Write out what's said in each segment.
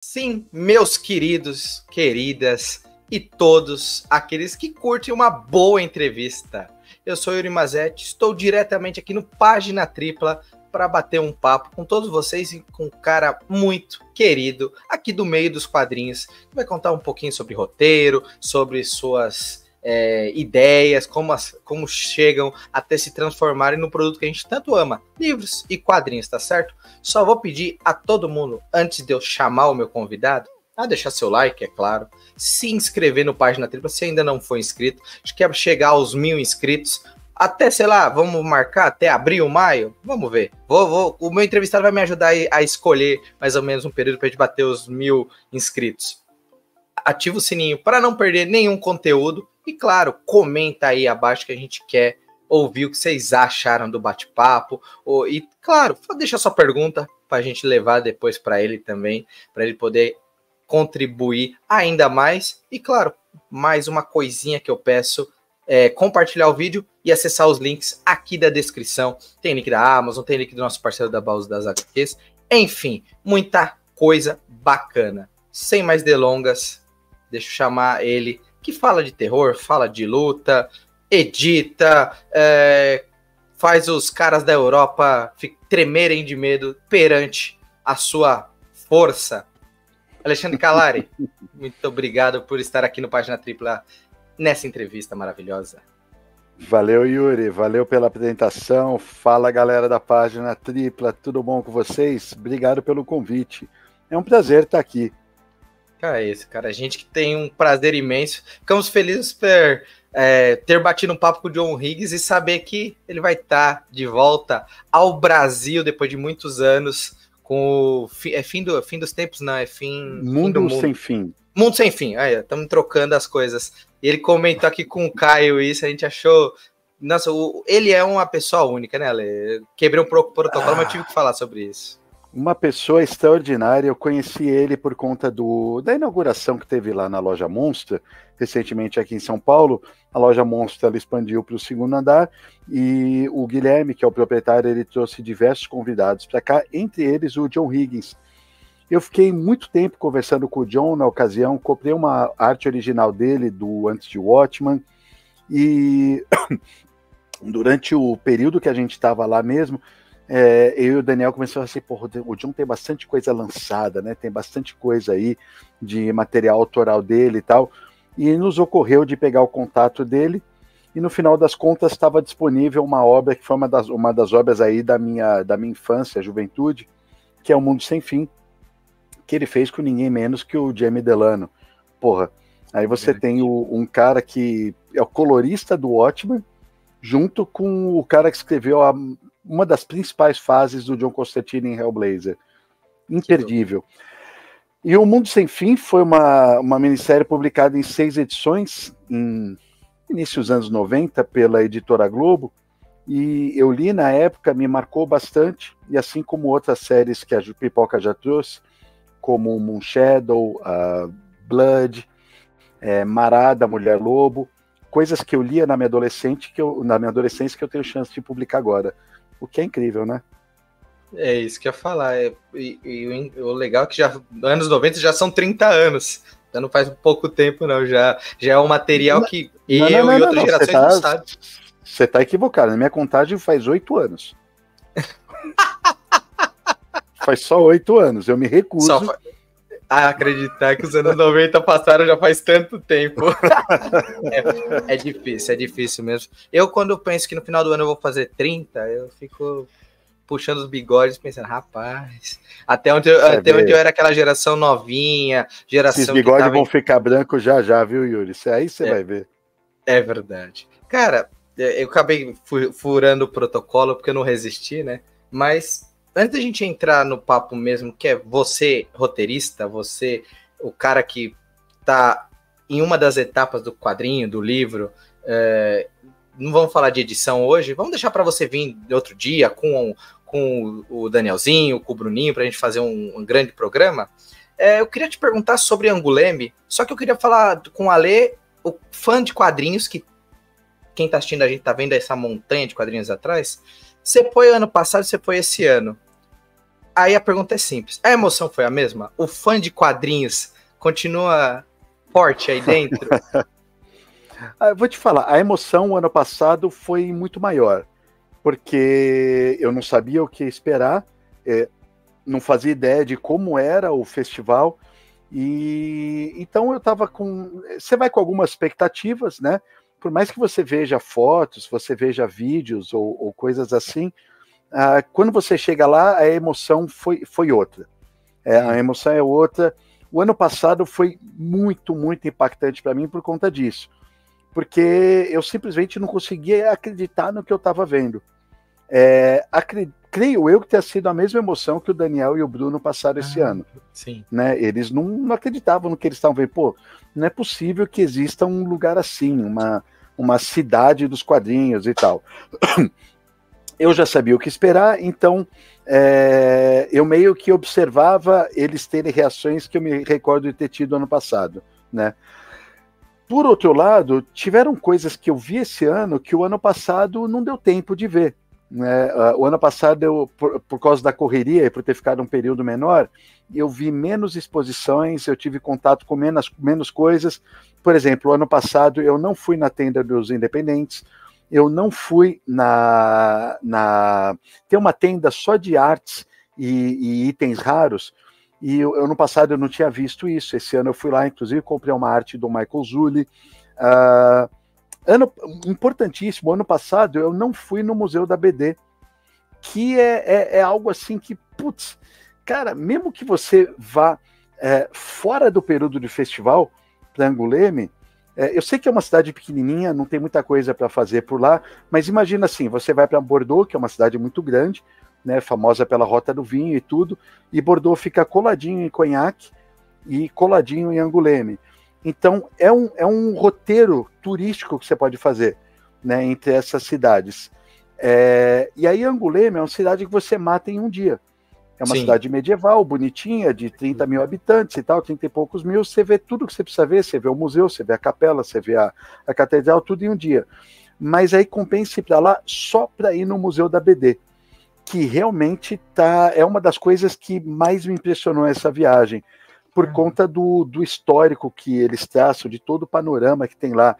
Sim, meus queridos, queridas e todos aqueles que curtem uma boa entrevista. Eu sou Yuri Mazetti, estou diretamente aqui no Página Tripla para bater um papo com todos vocês e com um cara muito querido aqui do meio dos quadrinhos, que vai contar um pouquinho sobre roteiro, sobre suas ideias, como chegam até se transformarem no produto que a gente tanto ama, livros e quadrinhos, tá certo? Só vou pedir a todo mundo, antes de eu chamar o meu convidado, a deixar seu like, é claro, se inscrever no Página Tripla se ainda não for inscrito, acho que é chegar aos 1000 inscritos, até, sei lá, vamos marcar até abril, maio, vamos ver. O meu entrevistado vai me ajudar a escolher mais ou menos um período para a gente bater os 1000 inscritos. Ativa o sininho para não perder nenhum conteúdo e, claro, comenta aí abaixo que a gente quer ouvir o que vocês acharam do bate-papo. E, claro, deixa sua pergunta para a gente levar depois para ele também, para ele poder contribuir ainda mais. E, claro, mais uma coisinha que eu peço é compartilhar o vídeo e acessar os links aqui da descrição. Tem link da Amazon, tem link do nosso parceiro da Baús das HQs. Enfim, muita coisa bacana. Sem mais delongas, deixa eu chamar ele, que fala de terror, fala de luta, edita, faz os caras da Europa tremerem de medo perante a sua força. Alexandre Calari, muito obrigado por estar aqui no Página Tripla nessa entrevista maravilhosa. Valeu, Yuri, valeu pela apresentação. Fala, galera da Página Tripla, tudo bom com vocês? Obrigado pelo convite. É um prazer estar aqui. É isso, cara. A gente que tem um prazer imenso. Ficamos felizes por ter batido um papo com o John Higgins e saber que ele vai estar de volta ao Brasil depois de muitos anos com o fim dos tempos, não, fim do mundo. Sem fim. Mundo sem fim. Aí, estamos trocando as coisas. E ele comentou aqui com o Caio isso, a gente achou... Nossa, ele é uma pessoa única, né, Ale? Quebrei um pouco o protocolo, mas tive que falar sobre isso. Uma pessoa extraordinária, eu conheci ele por conta da inauguração que teve lá na Loja Monster, recentemente aqui em São Paulo. A Loja Monster ela expandiu para o segundo andar e o Guilherme, que é o proprietário, ele trouxe diversos convidados para cá, entre eles o John Higgins. Eu fiquei muito tempo conversando com o John na ocasião, comprei uma arte original dele, do Antes de Watchman, e durante o período que a gente estava lá mesmo, eu e o Daniel começamos a assim, porra, o John tem bastante coisa lançada, né? Tem bastante coisa aí de material autoral dele e tal, e nos ocorreu de pegar o contato dele, e no final das contas estava disponível uma obra que foi uma das obras aí da minha infância, juventude, que é O Mundo Sem Fim, que ele fez com ninguém menos que o Jamie Delano. Porra, aí você tem um cara que é o colorista do Watchmen, junto com o cara que escreveu uma das principais fases do John Constantine em Hellblazer. Imperdível. E O Mundo Sem Fim foi uma minissérie publicada em 6 edições, em início dos anos 90, pela editora Globo, e eu li na época, me marcou bastante, e assim como outras séries que a Pipoca já trouxe, como Moonshadow, Blood, Marada, Mulher Lobo, coisas que eu lia na minha adolescência que eu tenho chance de publicar agora. O que é incrível, né? É isso que eu ia falar. O legal é que já anos 90 já são 30 anos. Já não faz pouco tempo, não. Já é um material que e outras gerações não sabem. Você tá equivocado. Na minha contagem faz 8 anos. Faz só 8 anos. Eu me recuso a acreditar que os anos 90 passaram já faz tanto tempo. É difícil mesmo. Quando eu penso que no final do ano eu vou fazer 30, eu fico puxando os bigodes, pensando, rapaz, até onde eu era aquela geração novinha, geração esses bigodes vão ficar brancos já, viu, Yuri? Aí você vai ver. É verdade. Cara, eu acabei furando o protocolo porque eu não resisti, né? Mas antes da gente entrar no papo mesmo, que é você, roteirista, você, o cara que tá em uma das etapas do quadrinho, do livro, não vamos falar de edição hoje, vamos deixar para você vir outro dia com o Danielzinho, com o Bruninho, para a gente fazer um grande programa. Eu queria te perguntar sobre Angoulême, só que eu queria falar com o Ale, o fã de quadrinhos, que quem tá assistindo a gente tá vendo essa montanha de quadrinhos atrás. Você foi ano passado, você foi esse ano. aí a pergunta é simples. A emoção foi a mesma? O fã de quadrinhos continua forte aí dentro? Eu vou te falar, a emoção o ano passado foi muito maior, porque eu não sabia o que esperar, não fazia ideia de como era o festival, e então eu estava com... Você vai com algumas expectativas, né? Por mais que você veja fotos, você veja vídeos ou coisas assim, quando você chega lá, a emoção foi outra. A emoção é outra. O ano passado foi muito, muito impactante para mim por conta disso, porque eu simplesmente não conseguia acreditar no que eu estava vendo. Creio eu que tenha sido a mesma emoção que o Daniel e o Bruno passaram esse ano. Sim. Né? Eles não acreditavam no que eles estavam vendo. Pô, não é possível que exista um lugar assim, uma cidade dos quadrinhos e tal. Eu já sabia o que esperar, então eu meio que observava eles terem reações que eu me recordo de ter tido ano passado, né? Por outro lado, tiveram coisas que eu vi esse ano que o ano passado não deu tempo de ver, né? O ano passado, por causa da correria e por ter ficado um período menor, eu vi menos exposições, eu tive contato com menos coisas. Por exemplo, o ano passado eu não fui na tenda dos independentes, eu não fui tem uma tenda só de artes e itens raros, e ano passado eu não tinha visto isso. Esse ano eu fui lá, inclusive comprei uma arte do Michael Zulli. Importantíssimo, ano passado eu não fui no Museu da BD, que é algo assim que, putz, cara, mesmo que você vá fora do período de festival para Angoulême, eu sei que é uma cidade pequenininha, não tem muita coisa para fazer por lá, mas imagina assim, você vai para Bordeaux, que é uma cidade muito grande, né, famosa pela Rota do Vinho e tudo, e Bordeaux fica coladinho em Cognac e coladinho em Angoulême. Então, é um roteiro turístico que você pode fazer, né, entre essas cidades. E aí, Angoulême é uma cidade que você mata em um dia. É uma cidade medieval, bonitinha, de 30 mil habitantes e tal, 30 e poucos mil. Você vê tudo que você precisa ver, você vê o museu, você vê a capela, você vê a catedral, tudo em um dia. Mas aí compensa ir para lá só para ir no Museu da BD, que realmente é uma das coisas que mais me impressionou essa viagem, por conta do histórico que eles traçam, de todo o panorama que tem lá.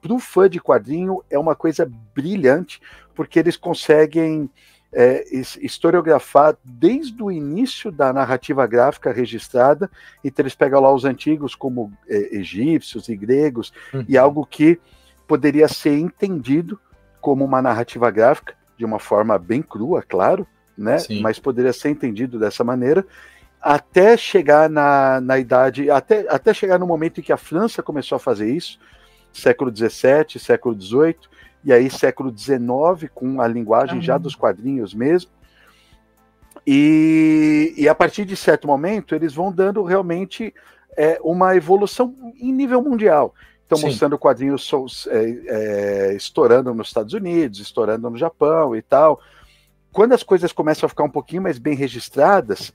Para o fã de quadrinho é uma coisa brilhante, porque eles conseguem historiografar desde o início da narrativa gráfica registrada. Então eles pegam lá os antigos como egípcios e gregos, e algo que poderia ser entendido como uma narrativa gráfica, de uma forma bem crua, claro, né? Mas poderia ser entendido dessa maneira, até chegar na idade, até chegar no momento em que a França começou a fazer isso, século XVII, século XVIII, e aí século XIX, com a linguagem já dos quadrinhos mesmo. E a partir de certo momento, eles vão dando realmente uma evolução em nível mundial. Então, mostrando quadrinhos estourando nos Estados Unidos, estourando no Japão e tal. Quando as coisas começam a ficar um pouquinho mais bem registradas,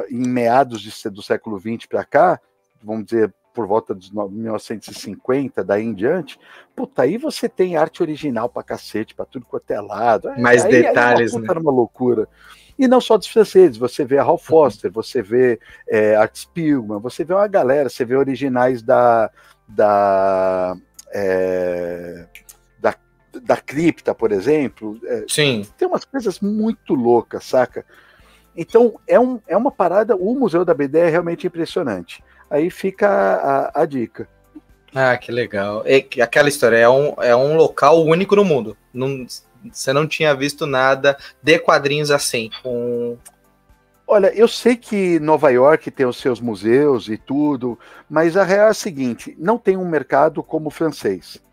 em meados do século XX para cá, vamos dizer, por volta dos 1950, daí em diante, puta, aí você tem arte original pra cacete, pra tudo quanto é lado. Mais detalhes, né? Era uma loucura. E não só dos franceses, você vê a Hal Foster, você vê Art Spiegelman, você vê uma galera, você vê originais da Cripta, por exemplo. Sim. Tem umas coisas muito loucas, saca? Então, é uma parada, o Museu da BD é realmente impressionante. Aí fica a dica. Ah, que legal. Aquela história, é um local único no mundo. Você não tinha visto nada de quadrinhos assim. Olha, eu sei que Nova York tem os seus museus e tudo, mas a real é a seguinte, não tem um mercado como o francês.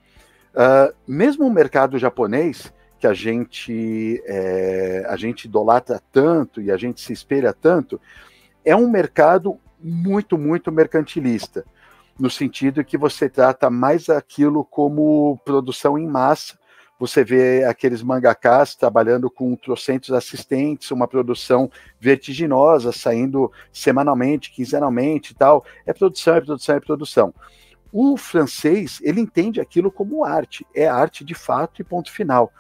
Mesmo o mercado japonês, que a gente idolatra tanto e a gente se espelha tanto, é um mercado muito, muito mercantilista, no sentido que você trata mais aquilo como produção em massa. Você vê aqueles mangakás trabalhando com trocentos assistentes, uma produção vertiginosa, saindo semanalmente, quinzenalmente e tal. É produção, é produção, é produção. O francês, ele entende aquilo como arte, é arte de fato e ponto final.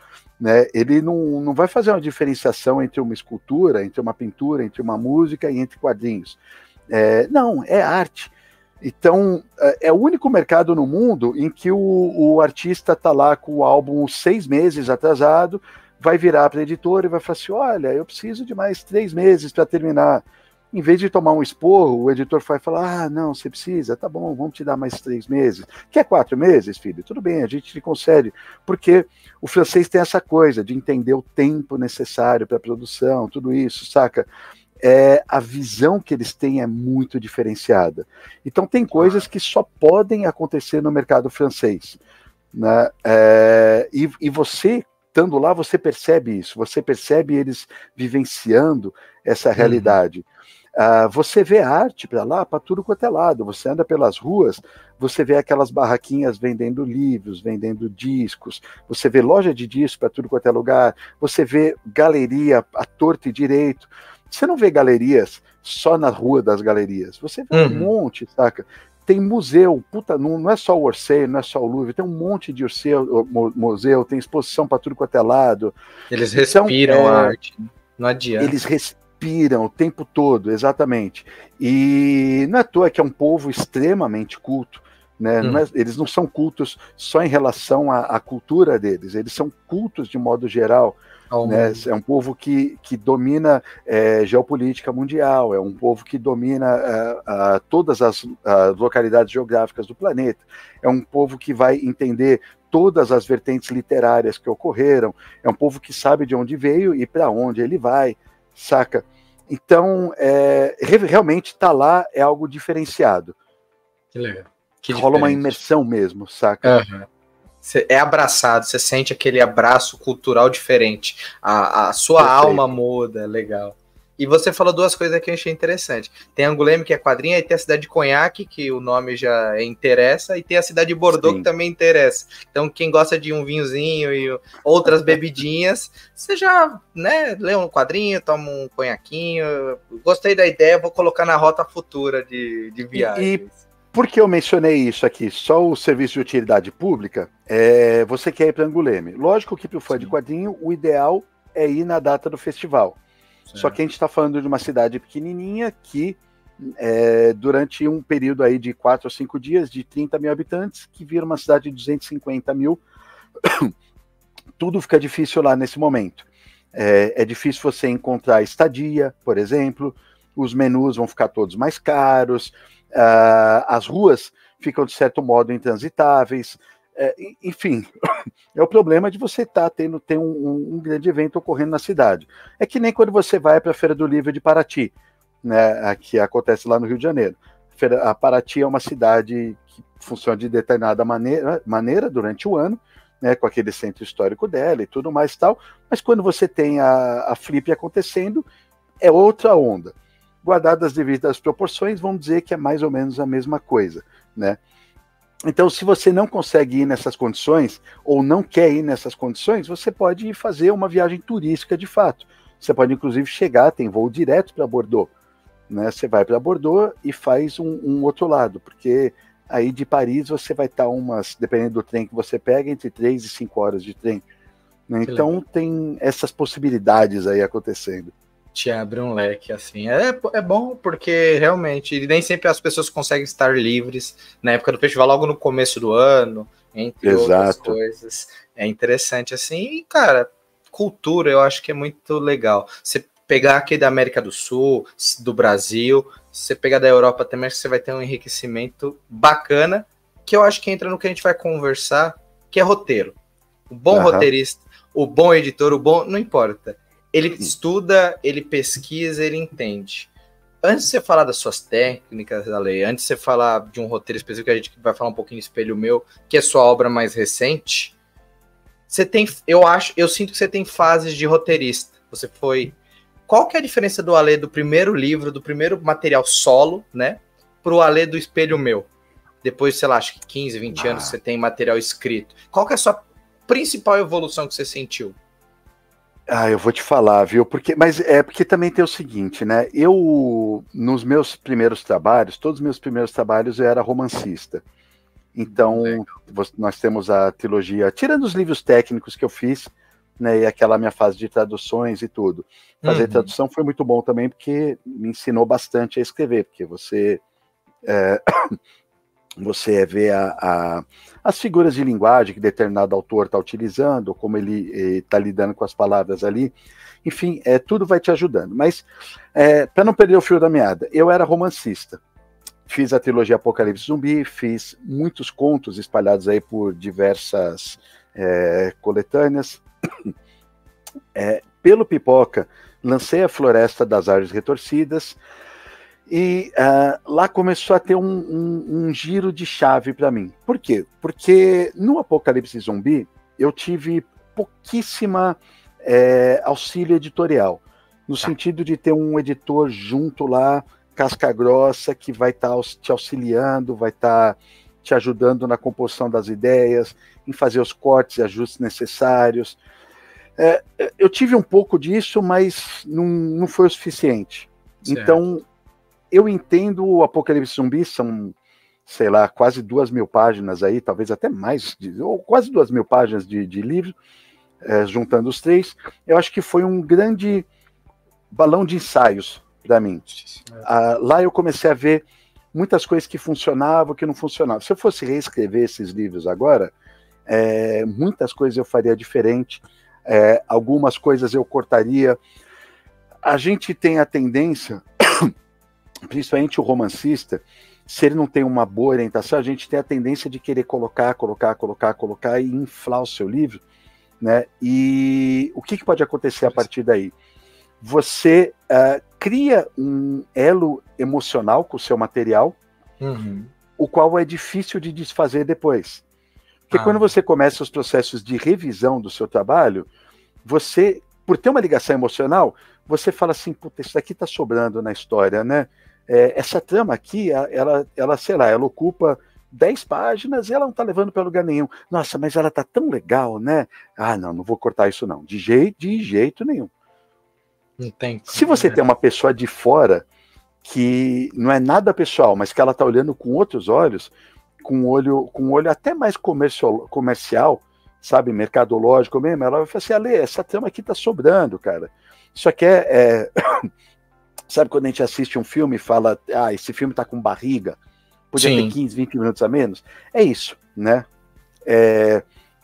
né? Ele não vai fazer uma diferenciação entre uma escultura, entre uma pintura, entre uma música e entre quadrinhos. Não, é arte. Então, é o único mercado no mundo em que o artista está lá com o álbum 6 meses atrasado, vai virar para a editora e vai falar assim, olha, eu preciso de mais 3 meses para terminar. Em vez de tomar um esporro, o editor vai falar, não, você precisa, tá bom, vamos te dar mais 3 meses. Quer 4 meses, filho? Tudo bem, a gente te concede. Porque o francês tem essa coisa de entender o tempo necessário para a produção, tudo isso, saca? A visão que eles têm é muito diferenciada. Então tem coisas que só podem acontecer no mercado francês, né? E você, estando lá, você percebe isso, você percebe eles vivenciando essa realidade. Você vê arte para lá, para tudo quanto é lado, você anda pelas ruas, você vê aquelas barraquinhas vendendo livros, vendendo discos, você vê loja de discos para tudo quanto é lugar, você vê galeria à torta e direito. Você não vê galerias só na rua das galerias, você vê um monte, saca? Tem museu, puta, não é só o Orsay, não é só o Louvre, tem um monte de museu, tem exposição para tudo quanto é lado. Eles respiram a arte, não adianta. Eles respiram o tempo todo, exatamente. E não é à toa que é um povo extremamente culto, né? Eles não são cultos só em relação à cultura deles, eles são cultos de modo geral. Né? É um povo que domina geopolítica mundial, é um povo que domina todas as localidades geográficas do planeta, é um povo que vai entender todas as vertentes literárias que ocorreram, é um povo que sabe de onde veio e para onde ele vai, saca? Então, realmente estar lá é algo diferenciado. Que legal. Rola uma imersão mesmo, saca? Você é abraçado, você sente aquele abraço cultural diferente. A sua alma muda, legal. E você falou duas coisas que eu achei interessante. Tem Angoulême, que é quadrinha, e tem a cidade de Conhaque, que o nome já interessa, e tem a cidade de Bordeaux, que também interessa. Então, quem gosta de um vinhozinho e outras bebidinhas, você já, né, lê um quadrinho, toma um conhaquinho. Gostei da ideia, vou colocar na rota futura de viagem. Por que eu mencionei isso aqui? Só o serviço de utilidade pública, você quer ir para Angoulême. Lógico que para o fã de quadrinho, o ideal é ir na data do festival. Certo. Só que a gente está falando de uma cidade pequenininha que, durante um período aí de 4 ou 5 dias, de 30 mil habitantes, que vira uma cidade de 250 mil, tudo fica difícil lá nesse momento. É difícil você encontrar estadia, por exemplo, os menus vão ficar todos mais caros, as ruas ficam, de certo modo, intransitáveis, enfim, é o problema de você ter um grande evento ocorrendo na cidade. É que nem quando você vai para a Feira do Livro de Paraty, né, que acontece lá no Rio de Janeiro. A Paraty é uma cidade que funciona de determinada maneira durante o ano, né, com aquele centro histórico dela e tudo mais e tal, mas quando você tem a Flip acontecendo, é outra onda. Guardadas as devidas proporções, vamos dizer que é mais ou menos a mesma coisa, né? Então, se você não consegue ir nessas condições, ou não quer ir nessas condições, você pode fazer uma viagem turística de fato. Você pode, inclusive, tem voo direto para Bordeaux, né? Você vai para Bordeaux e faz um outro lado, porque aí de Paris você vai estar dependendo do trem que você pega, entre 3 e 5 horas de trem. Né? Então, tem essas possibilidades aí acontecendo. Te abre um leque, assim. É bom porque realmente nem sempre as pessoas conseguem estar livres na época do festival, logo no começo do ano, entre outras coisas. É interessante, assim. E, cara, cultura eu acho que é muito legal. Você pegar aqui da América do Sul, do Brasil, você pegar da Europa também, acho que você vai ter um enriquecimento bacana, que eu acho que entra no que a gente vai conversar, que é roteiro. O bom roteirista, o bom editor, não importa. Ele estuda, ele pesquisa, ele entende. Antes de você falar das suas técnicas, Ale, antes de você falar de um roteiro específico, a gente vai falar um pouquinho de Espelho Meu, que é sua obra mais recente, você tem, eu sinto que você tem fases de roteirista. Você foi... Qual que é a diferença do Ale do primeiro livro, do primeiro material solo, né, pro Ale do Espelho Meu? Depois, sei lá, acho que 15, 20 anos você tem material escrito. Qual que é a sua principal evolução que você sentiu? Eu vou te falar, viu? Porque também tem o seguinte, né? Nos meus primeiros trabalhos, todos os meus primeiros trabalhos, eu era romancista. Então, nós temos a trilogia, tirando os livros técnicos que eu fiz, né, e aquela minha fase de traduções e tudo. Fazer tradução foi muito bom também, porque me ensinou bastante a escrever, porque você vê as figuras de linguagem que determinado autor está utilizando, como ele está lidando com as palavras ali, enfim, tudo vai te ajudando. Mas, para não perder o fio da meada, eu era romancista. Fiz a trilogia Apocalipse Zumbi, fiz muitos contos espalhados aí por diversas coletâneas. Pelo Pipoca, lancei a Floresta das Árvores Retorcidas, e lá começou a ter um giro de chave para mim. Por quê? Porque no Apocalipse Zumbi eu tive pouquíssima auxílio editorial, no sentido de ter um editor junto lá, casca grossa, que vai estar te auxiliando, vai estar te ajudando na composição das ideias, em fazer os cortes e ajustes necessários. Eu tive um pouco disso, mas não foi o suficiente. Certo. Então, eu entendo o Apocalipse Zumbi, são, sei lá, quase 2.000 páginas aí, talvez até mais, ou quase 2.000 páginas de livro, juntando os três. Eu acho que foi um grande balão de ensaios para mim. Lá eu comecei a ver muitas coisas que funcionavam, que não funcionavam. Se eu fosse reescrever esses livros agora, muitas coisas eu faria diferente, algumas coisas eu cortaria. A gente tem a tendência, principalmente o romancista, se ele não tem uma boa orientação, a gente tem a tendência de querer colocar e inflar o seu livro, né? E o que pode acontecer a partir daí? Você cria um elo emocional com o seu material, o qual é difícil de desfazer depois. Porque quando você começa os processos de revisão do seu trabalho, você, por ter uma ligação emocional, você fala assim, puta, isso daqui tá sobrando na história, né? Essa trama aqui, ela, sei lá, ela ocupa 10 páginas e ela não tá levando para lugar nenhum. Nossa, mas ela tá tão legal, né? Não vou cortar isso não, de jeito nenhum. Se você tem uma pessoa de fora que não é nada pessoal, mas que ela tá olhando com outros olhos, com um olho até mais comercial, sabe, mercadológico mesmo, ela vai falar assim, Ale, essa trama aqui tá sobrando, cara. Isso aqui sabe quando a gente assiste um filme e fala, esse filme tá com barriga, podia ter 15, 20 minutos a menos? É isso, né?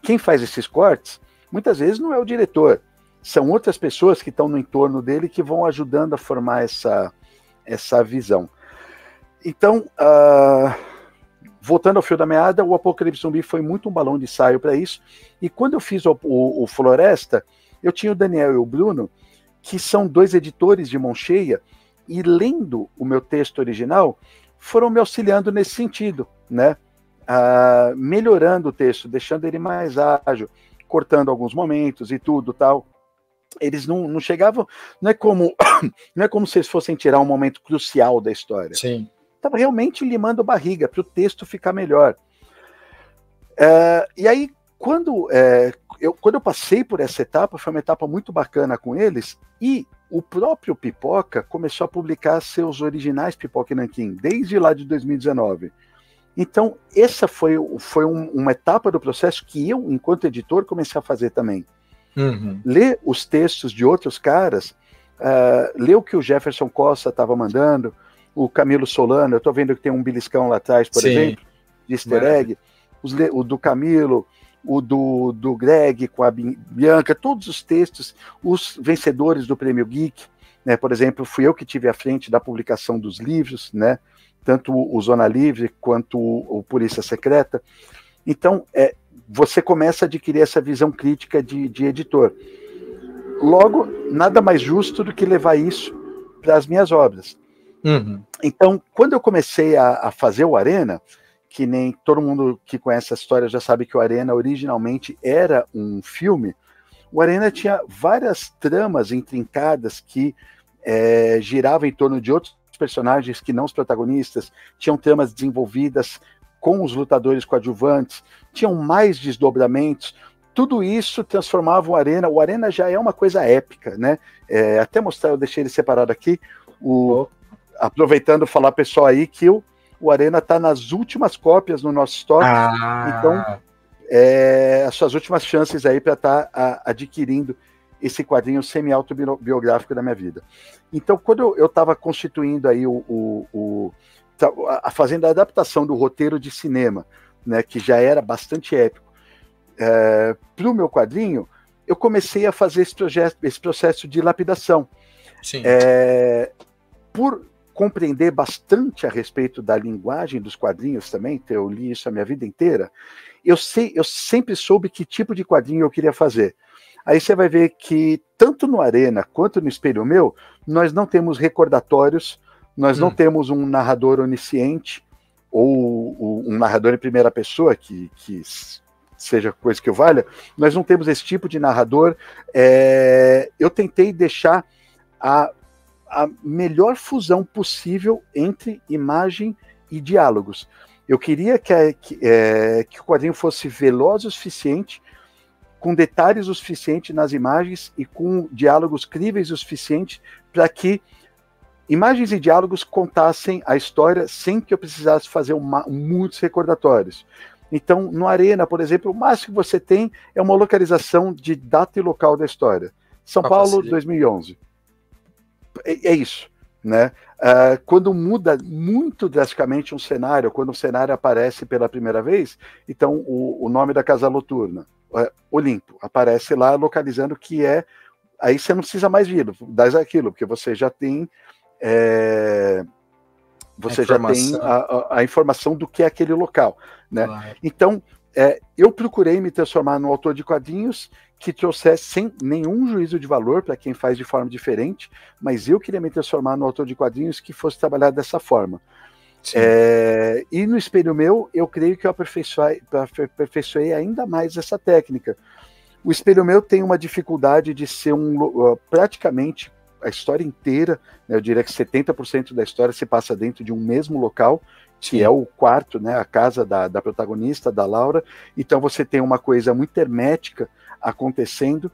Quem faz esses cortes, muitas vezes não é o diretor, são outras pessoas que estão no entorno dele que vão ajudando a formar essa visão. Então, voltando ao fio da meada, o Apocalipse Zumbi foi muito um balão de ensaio para isso, e quando eu fiz o Floresta, eu tinha o Daniel e o Bruno, que são 2 editores de mão cheia, e lendo o meu texto original, foram me auxiliando nesse sentido, né? Melhorando o texto, deixando ele mais ágil, cortando alguns momentos e tudo, tal. Eles não chegavam, não é como se eles fossem tirar um momento crucial da história. Sim. Estava realmente limando a barriga para o texto ficar melhor. E aí, quando eu passei por essa etapa, foi uma etapa muito bacana com eles, e o próprio Pipoca começou a publicar seus originais Pipoca e Nanquim, desde lá de 2019. Então, essa foi uma etapa do processo que eu, enquanto editor, comecei a fazer também. Ler os textos de outros caras, ler o que o Jefferson Costa estava mandando, o Camilo Solano, eu estou vendo que tem um beliscão lá atrás, por exemplo, de easter egg, o do Camilo, o do Greg com a Bianca, todos os textos, os vencedores do Prêmio Geek, né, por exemplo, fui eu que tive à frente da publicação dos livros, né, tanto o Zona Livre quanto o Polícia Secreta. Então, você começa a adquirir essa visão crítica de editor. Logo, nada mais justo do que levar isso para as minhas obras. Então, quando eu comecei a fazer o Arena, que nem todo mundo que conhece a história já sabe que o Arena originalmente era um filme, o Arena tinha várias tramas intrincadas que giravam em torno de outros personagens que não os protagonistas, tinham tramas desenvolvidas com os lutadores coadjuvantes, tinham mais desdobramentos, tudo isso transformava o Arena já é uma coisa épica, né? Até mostrar, eu deixei ele separado aqui, aproveitando falar pessoal aí que o Arena está nas últimas cópias no nosso estoque, então as suas últimas chances aí para estar adquirindo esse quadrinho semi-autobiográfico da minha vida. Então, quando eu estava constituindo aí fazendo a adaptação do roteiro de cinema, né, que já era bastante épico, para o meu quadrinho, eu comecei a fazer esse processo de lapidação. Sim. Por compreender bastante a respeito da linguagem dos quadrinhos também, eu li isso a minha vida inteira, eu sempre soube que tipo de quadrinho eu queria fazer. Aí você vai ver que, tanto no Arena quanto no Espelho Meu, nós não temos recordatórios, nós não temos um narrador onisciente, ou um narrador em primeira pessoa, que seja coisa que eu valha, nós não temos esse tipo de narrador. Eu tentei deixar a melhor fusão possível entre imagem e diálogos. Eu queria que o quadrinho fosse veloz o suficiente, com detalhes o suficiente nas imagens e com diálogos críveis o suficiente para que imagens e diálogos contassem a história sem que eu precisasse fazer muitos recordatórios. Então, no Arena, por exemplo, o máximo que você tem é uma localização de data e local da história. São Paulo, 2011. É isso, né? Quando muda muito drasticamente um cenário, quando o cenário aparece pela primeira vez, então o nome da Casa Noturna, Olimpo, aparece lá localizando que aí você não precisa mais vir, dá aquilo, porque você já tem a informação do que é aquele local, né? Claro. Então, eu procurei me transformar num autor de quadrinhos que trouxesse sem nenhum juízo de valor para quem faz de forma diferente, mas eu queria me transformar num autor de quadrinhos que fosse trabalhar dessa forma. E no Espelho Meu, eu creio que eu aperfeiçoei ainda mais essa técnica. O Espelho Meu tem uma dificuldade de ser praticamente a história inteira, né, eu diria que 70% da história se passa dentro de um mesmo local, que é o quarto, né, a casa da protagonista, da Laura. Então você tem uma coisa muito hermética acontecendo,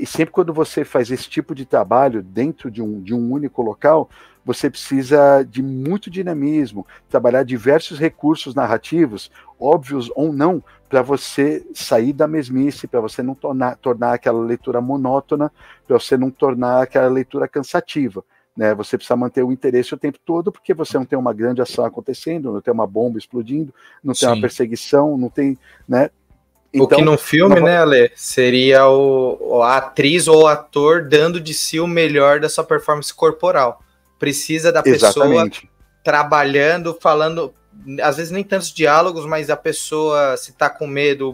e sempre quando você faz esse tipo de trabalho dentro de um único local, você precisa de muito dinamismo, trabalhar diversos recursos narrativos, óbvios ou não, para você sair da mesmice, para você não tornar aquela leitura monótona, para você não tornar aquela leitura cansativa. Né? Você precisa manter o interesse o tempo todo, porque você não tem uma grande ação acontecendo, não tem uma bomba explodindo, não tem uma perseguição, não tem... Né? Então, o que num filme, né, Ale, seria a atriz ou o ator dando de si o melhor da sua performance corporal. Precisa da pessoa trabalhando, falando, às vezes nem tantos diálogos, mas a pessoa, se tá com medo,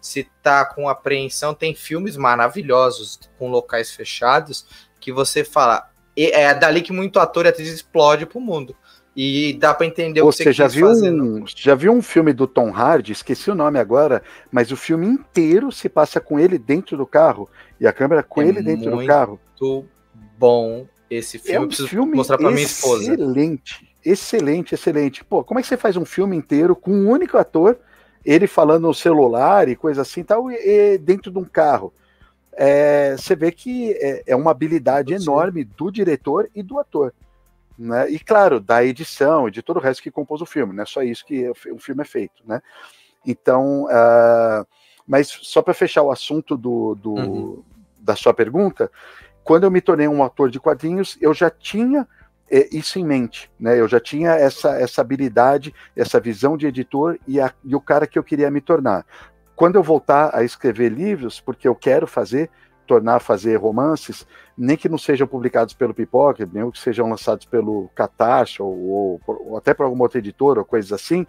se tá com apreensão. Tem filmes maravilhosos com locais fechados que você fala, é dali que muito ator e atriz explode pro mundo. E dá para entender o que você quis fazer. Já viu um filme do Tom Hardy, esqueci o nome agora, mas o filme inteiro se passa com ele dentro do carro, e a câmera com ele dentro do carro. Muito bom esse filme. É um filme mostrar para minha esposa. Excelente. Pô, como é que você faz um filme inteiro com um único ator, ele falando no celular e coisa assim, tal, e dentro de um carro? Você vê que é uma habilidade enorme do diretor e do ator. Né? E claro, da edição e de todo o resto que compôs o filme, não é só isso que o filme é feito, né? Então, mas só para fechar o assunto da sua pergunta, quando eu me tornei um autor de quadrinhos, eu já tinha isso em mente, né? Eu já tinha essa habilidade, essa visão de editor e o cara que eu queria me tornar. Quando eu voltar a escrever livros, porque eu quero fazer romances, nem que não sejam publicados pelo Pipoca, nem que sejam lançados pelo Catarse ou até por alguma outra editora ou coisas assim,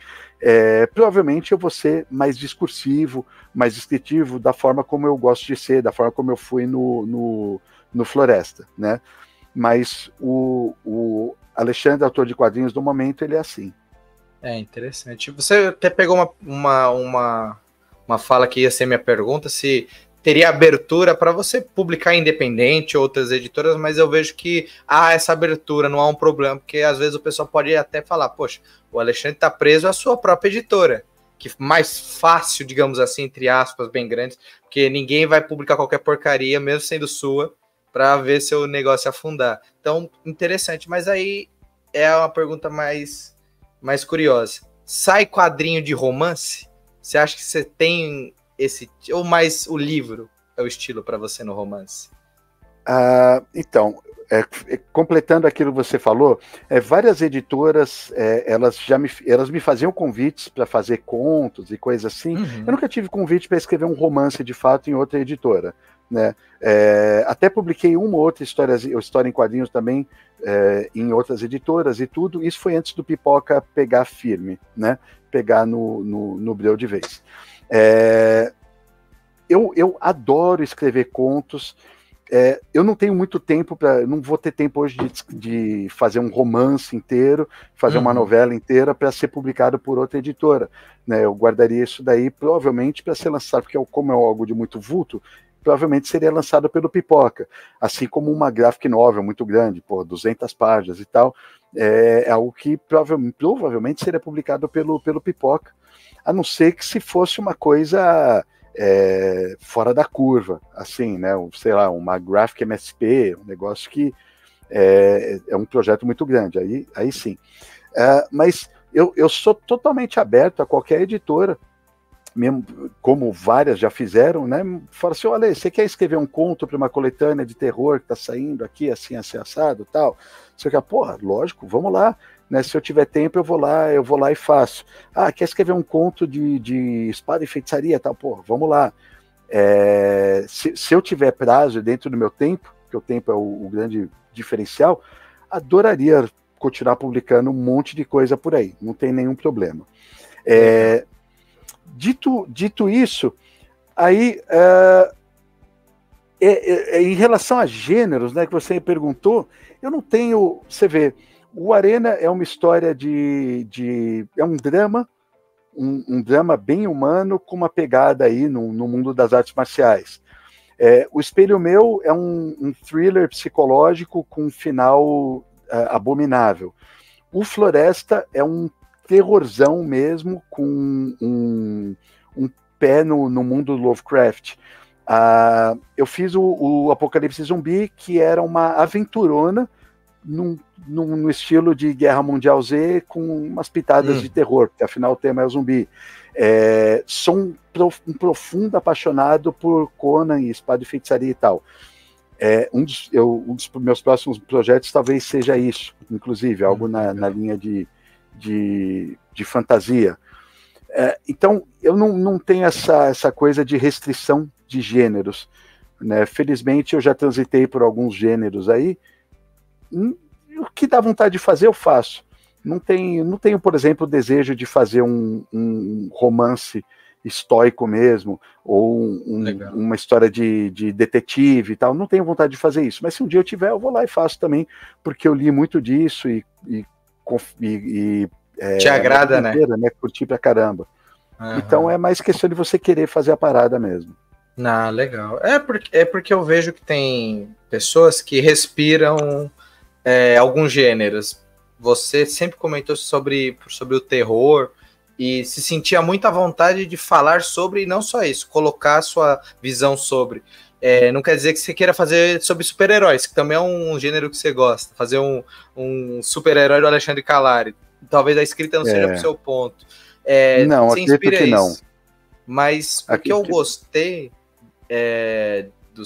provavelmente eu vou ser mais discursivo, mais descritivo, da forma como eu gosto de ser, da forma como eu fui no Floresta, né? Mas o Alexandre, autor de quadrinhos, do momento, ele é assim. É interessante. Você até pegou uma fala que ia ser minha pergunta, se teria abertura para você publicar independente, outras editoras, mas eu vejo que essa abertura, não há um problema, porque às vezes o pessoal pode até falar, poxa, o Alexandre está preso à sua própria editora, que mais fácil, digamos assim, entre aspas, bem grandes, porque ninguém vai publicar qualquer porcaria, mesmo sendo sua, para ver seu negócio afundar. Então, interessante, mas aí é uma pergunta mais curiosa. Sai quadrinho de romance? Você acha que você tem esse... Ou mais o livro é o estilo para você no romance? Então, completando aquilo que você falou, várias editoras, elas me faziam convites para fazer contos e coisas assim. Uhum. Eu nunca tive convite para escrever um romance de fato em outra editora, né? Até publiquei uma ou outra história em quadrinhos também em outras editoras e tudo. Isso foi antes do Pipoca pegar firme, né? Pegar no breu de vez. Eu adoro escrever contos. Eu não tenho muito tempo não vou ter tempo hoje de fazer um romance inteiro, fazer uma novela inteira para ser publicado por outra editora, né? Eu guardaria isso daí provavelmente para ser lançado, porque como é algo de muito vulto, provavelmente seria lançado pelo Pipoca, assim como uma graphic novel muito grande, 200 páginas e tal, é algo que provavelmente seria publicado pelo Pipoca, a não ser que se fosse uma coisa fora da curva, assim, né? Sei lá, uma Graphic MSP, um negócio que é um projeto muito grande, aí sim. Mas eu sou totalmente aberto a qualquer editora, mesmo como várias já fizeram, né? Fala assim, olha, você quer escrever um conto para uma coletânea de terror que está saindo aqui, assim, assado, tal? Você quer, porra, lógico, vamos lá. Né, se eu tiver tempo, eu vou lá e faço. Quer escrever um conto de espada e feitiçaria, tal? Pô, vamos lá. Se eu tiver prazo dentro do meu tempo, porque o tempo é o grande diferencial, adoraria continuar publicando um monte de coisa por aí, não tem nenhum problema. Dito isso, aí em relação a gêneros, né, que você me perguntou, eu não tenho, você vê, o Arena é uma história é um drama, um drama bem humano, com uma pegada aí no mundo das artes marciais. O Espelho Meu é um thriller psicológico com um final abominável. O Floresta é um terrorzão mesmo, com um pé no mundo do Lovecraft. Eu fiz o Apocalipse Zumbi, que era uma aventurona, no estilo de Guerra Mundial Z, com umas pitadas de terror, porque afinal o tema é o zumbi. Sou um profundo apaixonado por Conan e espada e feitiçaria e tal. Um dos meus próximos projetos talvez seja isso, inclusive, algo na linha de fantasia. Então, eu não tenho essa coisa de restrição de gêneros, né? Felizmente, eu já transitei por alguns gêneros aí. O que dá vontade de fazer, eu faço. Não tenho, por exemplo, o desejo de fazer um romance estoico mesmo, ou uma história de detetive e tal. Não tenho vontade de fazer isso. Mas se um dia eu tiver, eu vou lá e faço também, porque eu li muito disso e te agrada, né? Curti pra caramba. Então é mais questão de você querer fazer a parada mesmo. Legal. É porque eu vejo que tem pessoas que respiram alguns gêneros. Você sempre comentou sobre o terror e se sentia muita vontade de falar sobre, e não só isso, colocar a sua visão sobre. Não quer dizer que você queira fazer sobre super-heróis, que também é um gênero que você gosta. Fazer um super-herói do Alexandre Calari. Talvez a escrita não seja pro seu ponto. Não, acredito que não. Mas o que eu gostei do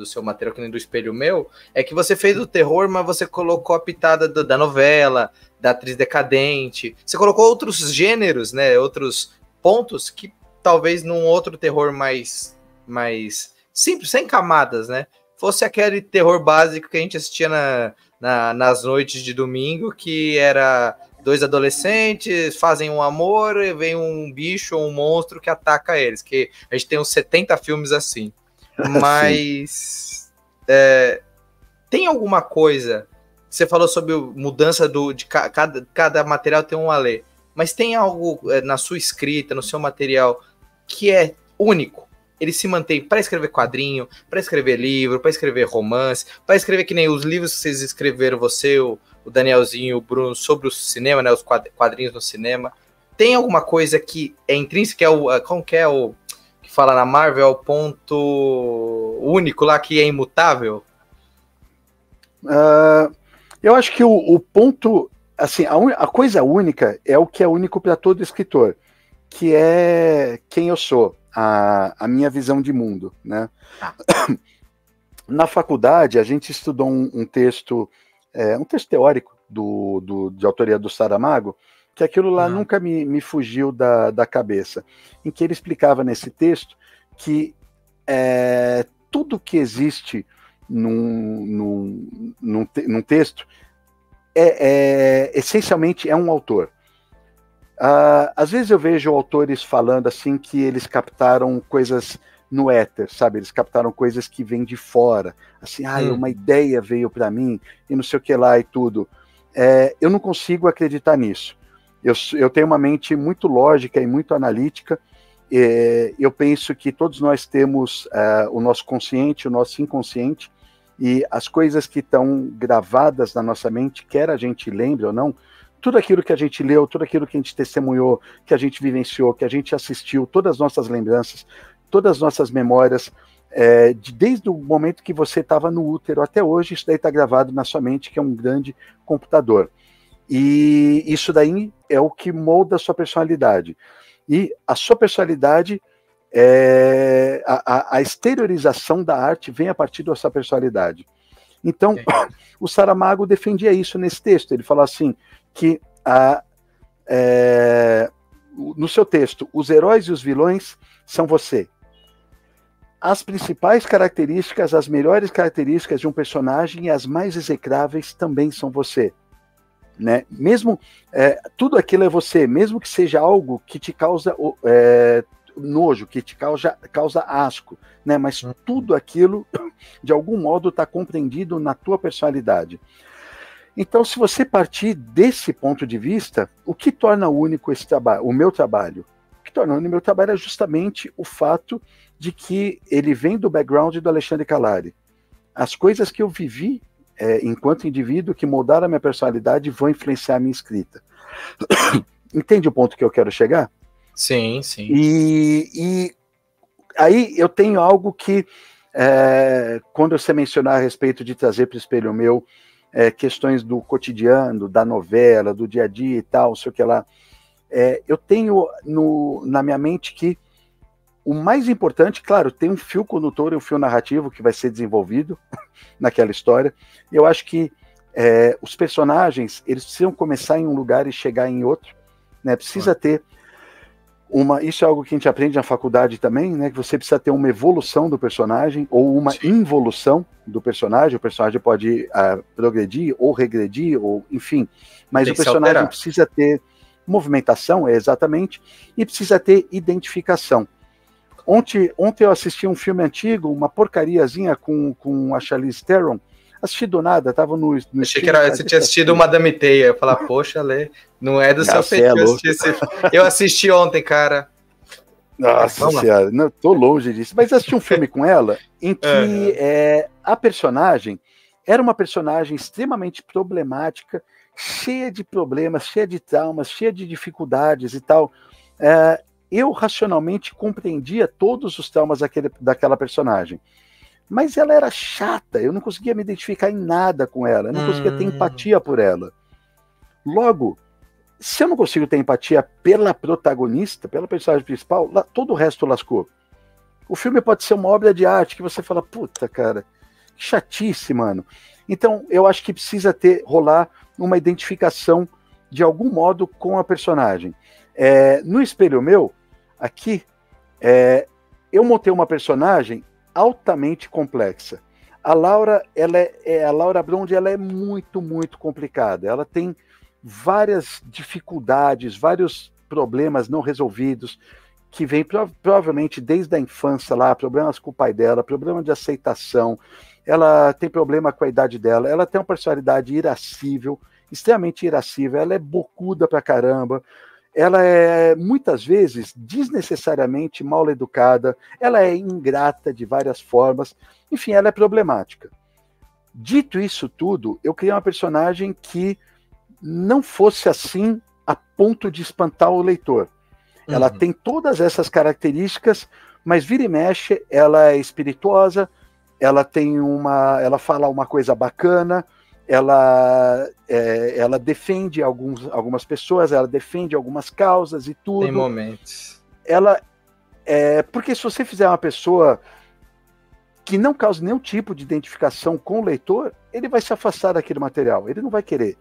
seu material, que nem do Espelho Meu, é que você fez o terror, mas você colocou a pitada da novela, da atriz decadente. Você colocou outros gêneros, né? Outros pontos que talvez num outro terror mais simples, sem camadas, né? Fosse aquele terror básico que a gente assistia nas noites de domingo, que era 2 adolescentes fazem um amor e vem um bicho ou um monstro que ataca eles, que a gente tem uns 70 filmes assim. Mas tem alguma coisa, você falou sobre mudança de cada material tem um alê, mas tem algo na sua escrita, no seu material, que é único? Ele se mantém para escrever quadrinho, para escrever livro, para escrever romance, para escrever que nem os livros que vocês escreveram, você, o Danielzinho, o Bruno, sobre o cinema, né, os quadrinhos no cinema. Tem alguma coisa que é intrínseca, como que é o que fala na Marvel, é o ponto único lá, que é imutável? Eu acho que o ponto, assim, a coisa única é o que é único para todo escritor, que é quem eu sou, a minha visão de mundo, né? Na faculdade, a gente estudou um texto teórico de autoria do Saramago, que aquilo lá nunca me fugiu da cabeça, em que ele explicava nesse texto que tudo que existe num texto essencialmente é um autor. Às vezes eu vejo autores falando assim que eles captaram coisas no éter, sabe? Eles captaram coisas que vêm de fora, assim, uma ideia veio para mim e não sei o que lá e tudo. Eu não consigo acreditar nisso. Eu tenho uma mente muito lógica e muito analítica. Eu penso que todos nós temos o nosso consciente, o nosso inconsciente, e as coisas que estão gravadas na nossa mente, quer a gente lembre ou não, tudo aquilo que a gente leu, tudo aquilo que a gente testemunhou, que a gente vivenciou, que a gente assistiu, todas as nossas lembranças, todas as nossas memórias, desde o momento que você estava no útero até hoje, isso daí está gravado na sua mente, que é um grande computador. E isso daí é o que molda a sua personalidade. E a sua personalidade, a exteriorização da arte vem a partir da sua personalidade. Então, o Saramago defendia isso nesse texto. Ele fala assim, que no seu texto, os heróis e os vilões são você. As principais características, as melhores características de um personagem e as mais execráveis também são você. Né? Mesmo tudo aquilo é você, mesmo que seja algo que te causa nojo, que te causa asco, né? Mas tudo aquilo, de algum modo, está compreendido na tua personalidade. Então, se você partir desse ponto de vista, o que torna único esse trabalho, o meu trabalho? O que torna único o meu trabalho é justamente o fato de que ele vem do background do Alexandre Calari. As coisas que eu vivi enquanto indivíduo que moldaram a minha personalidade vão influenciar a minha escrita. Entende o ponto que eu quero chegar? Sim, sim. E aí eu tenho algo que, quando você mencionar a respeito de trazer para o espelho meu questões do cotidiano, da novela, do dia a dia e tal, sei o que lá, eu tenho na minha mente que o mais importante, claro, tem um fio condutor e um fio narrativo que vai ser desenvolvido naquela história. Eu acho que os personagens, eles precisam começar em um lugar e chegar em outro, né? Precisa ter isso é algo que a gente aprende na faculdade também, né? Que você precisa ter uma evolução do personagem ou uma involução do personagem. O personagem pode progredir ou regredir, ou enfim, mas o personagem precisa ter movimentação, exatamente, e precisa ter identificação. Ontem eu assisti um filme antigo, uma porcariazinha com a Charlize Theron. Assisti do nada, tava no achei que você tinha assistido Madame Teia. Eu falava, poxa, Lê, não é do seu feitio. Eu assisti ontem, cara. Nossa senhora, não, tô longe disso. Mas assisti um filme com ela em que a personagem era uma personagem extremamente problemática, cheia de problemas, cheia de traumas, cheia de dificuldades e tal. Eu racionalmente compreendia todos os traumas daquela personagem. Mas ela era chata, eu não conseguia me identificar em nada com ela, eu não conseguia ter empatia por ela. Logo, se eu não consigo ter empatia pela protagonista, pela personagem principal, todo o resto lascou. O filme pode ser uma obra de arte que você fala, puta, cara, que chatice, mano. Então, eu acho que precisa rolar uma identificação de algum modo com a personagem. No espelho meu, aqui, eu montei uma personagem altamente complexa. A Laura, a Laura Brondi, ela é muito, muito complicada. Ela tem várias dificuldades, vários problemas não resolvidos, que vêm provavelmente desde a infância lá, problemas com o pai dela, problema de aceitação, ela tem problema com a idade dela, ela tem uma personalidade irascível, extremamente irascível, ela é bocuda pra caramba, ela é, muitas vezes, desnecessariamente mal educada, ela é ingrata de várias formas, enfim, ela é problemática. Dito isso tudo, eu criei uma personagem que não fosse assim a ponto de espantar o leitor. Ela tem todas essas características, mas vira e mexe, ela é espirituosa, ela fala uma coisa bacana, ela defende algumas pessoas, ela defende algumas causas e tudo. Tem momentos. Porque se você fizer uma pessoa que não cause nenhum tipo de identificação com o leitor, ele vai se afastar daquele material, ele não vai querer.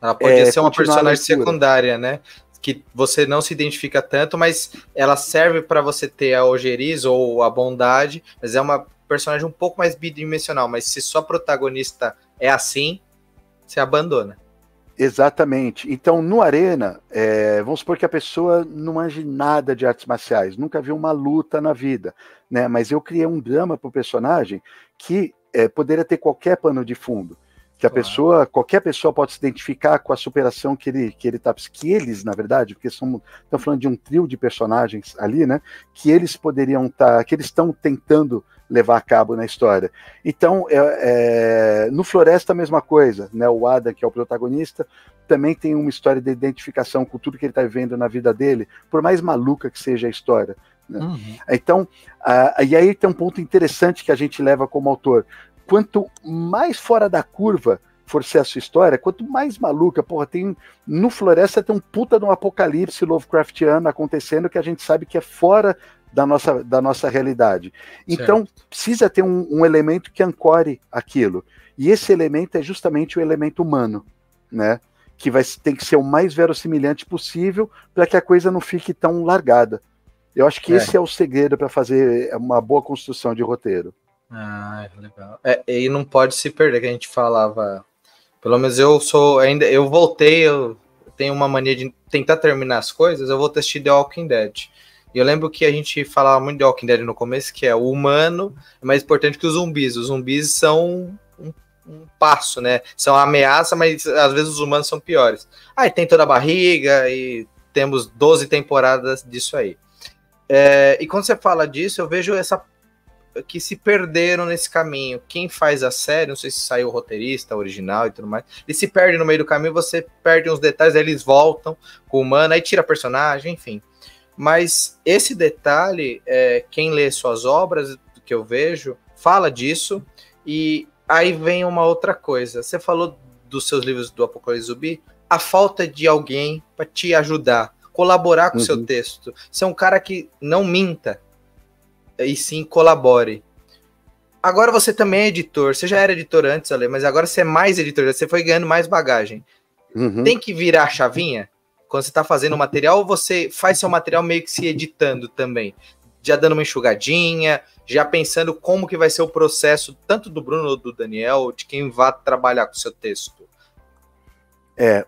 Ela pode ser uma personagem secundária, né? Que você não se identifica tanto, mas ela serve para você ter a ojeriza ou a bondade, mas é uma personagem um pouco mais bidimensional, mas se sua protagonista é assim, você abandona. Exatamente. Então, no Arena, vamos supor que a pessoa não manje nada de artes marciais, nunca viu uma luta na vida, né? Mas eu criei um drama para o personagem que poderia ter qualquer pano de fundo. Que qualquer pessoa pode se identificar com a superação que eles, na verdade, porque estão falando de um trio de personagens ali, né? Que eles poderiam que eles estão tentando levar a cabo na história. Então, no Floresta a mesma coisa, né? O Ada, que é o protagonista, também tem uma história de identificação com tudo que ele está vivendo na vida dele, por mais maluca que seja a história. Né? Uhum. Então, e aí tem um ponto interessante que a gente leva como autor. Quanto mais fora da curva for ser a sua história, quanto mais maluca, no Floresta tem um puta de um apocalipse Lovecraftiano acontecendo que a gente sabe que é fora da nossa realidade. Então, precisa ter um elemento que ancore aquilo. E esse elemento é justamente o elemento humano, né? Que tem que ser o mais verossimilhante possível para que a coisa não fique tão largada. Eu acho que esse é o segredo para fazer uma boa construção de roteiro. Ah, legal. E não pode se perder, que a gente falava. Pelo menos eu voltei, eu tenho uma mania de tentar terminar as coisas, eu vou assistir The Walking Dead. E eu lembro que a gente falava muito de The Walking Dead no começo, que o humano é mais importante que os zumbis. Os zumbis são um passo, né? São ameaça, mas às vezes os humanos são piores. Aí tem toda a barriga e temos 12 temporadas disso aí. E quando você fala disso, eu vejo que se perderam nesse caminho. Quem faz a série, não sei se saiu o roteirista, original e tudo mais, eles se perdem no meio do caminho, você perde uns detalhes, aí eles voltam com o humano, aí tira personagem, enfim. Mas esse detalhe, quem lê suas obras, que eu vejo, fala disso, e aí vem uma outra coisa. Você falou dos seus livros do Apocalipse Zumbi, a falta de alguém para te ajudar, colaborar com o seu texto. Ser um cara que não minta, e sim colabore. Agora você também é editor, você já era editor antes, Ale, mas agora você é mais editor, você foi ganhando mais bagagem. Tem que virar a chavinha? Quando você está fazendo o material, ou você faz seu material meio que se editando também? Já dando uma enxugadinha, já pensando como que vai ser o processo, tanto do Bruno ou do Daniel, de quem vai trabalhar com o seu texto?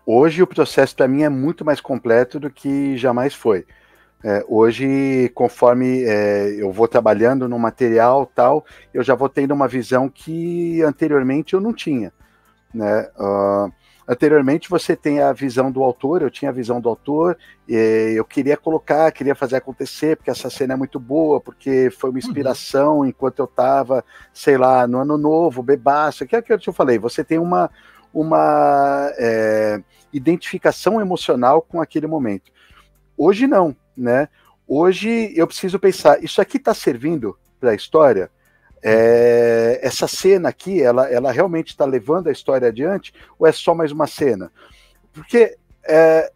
Hoje o processo para mim é muito mais completo do que jamais foi. Hoje, conforme eu vou trabalhando no material tal, eu já vou tendo uma visão que anteriormente eu não tinha, né? Anteriormente você tem a visão do autor, eu tinha a visão do autor, eu queria fazer acontecer, porque essa cena é muito boa, porque foi uma inspiração enquanto eu estava, sei lá, no Ano Novo, bebaço, que é aquilo que eu falei, você tem uma identificação emocional com aquele momento. Hoje não, né? Hoje eu preciso pensar, isso aqui está servindo para a história? Essa cena aqui, ela realmente está levando a história adiante, ou é só mais uma cena? Porque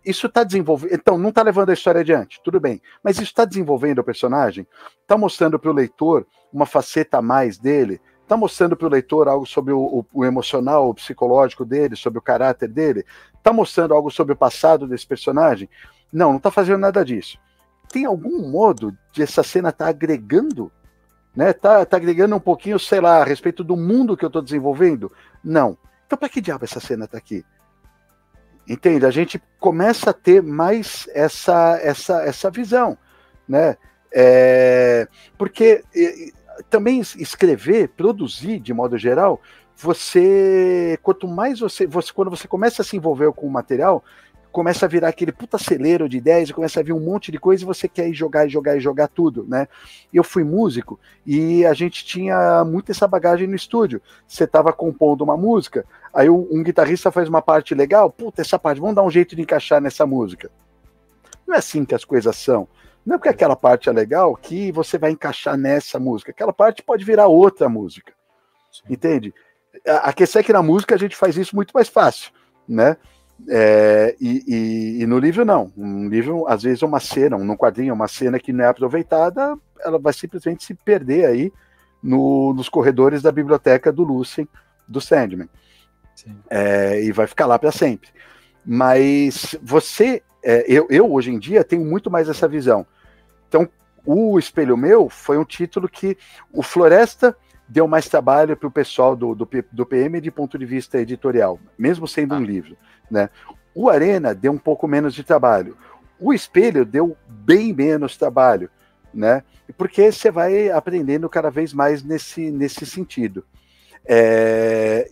isso está desenvolvendo, então não está levando a história adiante, tudo bem, mas isso está desenvolvendo o personagem, está mostrando para o leitor uma faceta a mais dele, está mostrando para o leitor algo sobre o emocional, o psicológico dele, sobre o caráter dele, está mostrando algo sobre o passado desse personagem? Não está fazendo nada disso. Tem algum modo de essa cena estar agregando, né? Tá agregando um pouquinho, sei lá, a respeito do mundo que eu estou desenvolvendo? Não. Então para que diabo essa cena está aqui? Entende? A gente começa a ter mais essa visão, né? Porque também escrever, produzir, de modo geral, quanto mais quando você começa a se envolver com o material, começa a virar aquele puta celeiro de ideias e começa a vir um monte de coisa e você quer ir jogar tudo, né? Eu fui músico e a gente tinha muito essa bagagem no estúdio. Você tava compondo uma música, aí um guitarrista faz uma parte legal, puta, essa parte, vamos dar um jeito de encaixar nessa música. Não é assim que as coisas são. Não é porque aquela parte é legal que você vai encaixar nessa música. Aquela parte pode virar outra música. Sim. Entende? A questão é que na música a gente faz isso muito mais fácil, né? E no livro não. Um livro, às vezes, uma cena, num quadrinho, uma cena que não é aproveitada, ela vai simplesmente se perder aí nos corredores da biblioteca do Lucien, do Sandman. E vai ficar lá para sempre. Mas eu hoje em dia tenho muito mais essa visão. Então, o Espelho Meu foi um título que o Floresta deu mais trabalho para o pessoal do PM de ponto de vista editorial, mesmo sendo um livro, né? O Arena deu um pouco menos de trabalho. O Espelho deu bem menos trabalho, né? Porque você vai aprendendo cada vez mais nesse sentido.